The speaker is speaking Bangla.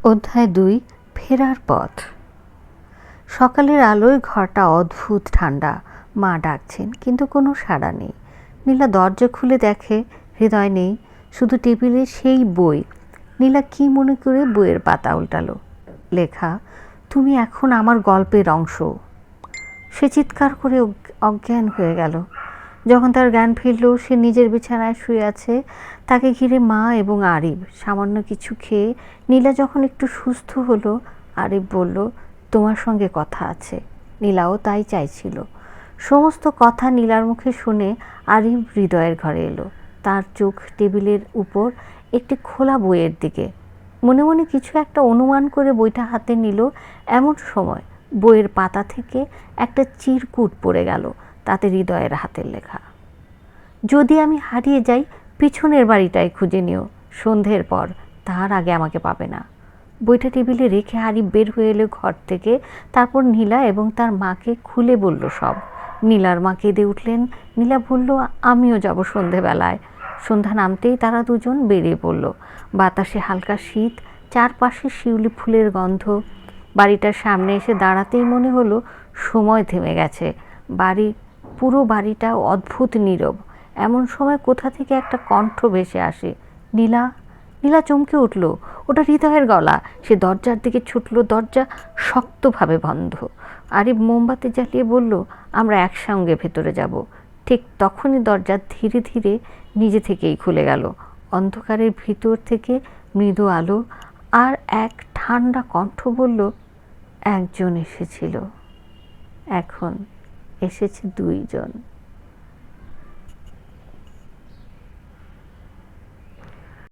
অধ্যায় ২ ফেরার পথ। সকালের আলোয় ঘরটা অদ্ভুত ঠান্ডা। মা ডাকছেন, কিন্তু কোনো সাড়া নেই। নীলা দরজা খুলে দেখে হৃদয় নেই, শুধু টেবিলে সেই বই। নীলা কি মনে করে বইয়ের পাতা উল্টালো। লেখা, তুমি এখন আমার গল্পের অংশ। সে চিৎকার করে অজ্ঞান হয়ে গেল। যখন তার জ্ঞান ফিরল, সে নিজের বিছানায় শুয়ে আছে, তাকে ঘিরে মা এবং আরিফ। সামান্য কিছু খেয়ে নীলা যখন একটু সুস্থ হলো, আরিফ বলল, তোমার সঙ্গে কথা আছে। নীলাও তাই চাইছিল। সমস্ত কথা নীলার মুখে শুনে আরিফ হৃদয়ের ঘরে এলো। তার চোখ টেবিলের উপর একটি খোলা বইয়ের দিকে। মনে মনে কিছু একটা অনুমান করে বইটা হাতে নিল। এমন সময় বইয়ের পাতা থেকে একটা চিরকুট পড়ে গেল। তাতে হৃদয়ের হাতের লেখা, যদি আমি হারিয়ে যাই, পিছনের বাড়িটাই খুঁজে নিও। সন্ধ্যের পর, তার আগে আমাকে পাবে না। বইটা টেবিলে রেখে আরিফ বের হয়ে এলো ঘর থেকে। তারপর নীলা এবং তার মাকে খুলে বলল সব। নীলার মা কেঁদে উঠলেন। নীলা বলল, আমিও যাব সন্ধেবেলায়। সন্ধ্যা নামতেই তারা দুজন বেরিয়ে পড়ল। বাতাসে হালকা শীত, চারপাশে শিউলি ফুলের গন্ধ। বাড়িটার সামনে এসে দাঁড়াতেই মনে হলো সময় থেমে গেছে। পুরো বাড়িটা অদ্ভুত নীরব। এমন সময় কোথা থেকে একটা কণ্ঠ ভেসে আসে, নীলা। নীলা চমকে উঠল। ওটা হৃদয়ের গলা। সে দরজার দিকে ছুটল। দরজা শক্তভাবে বন্ধ। আরিফ মোমবাতি জ্বালিয়ে বলল, আমরা একসঙ্গে ভেতরে যাব। ঠিক তখনই দরজা ধীরে ধীরে নিজে থেকেই খুলে গেল। অন্ধকারের ভিতর থেকে মৃদু আলো আর এক ঠান্ডা কণ্ঠ বলল, একজন এসেছিল, এখন এসেছে ২ জন।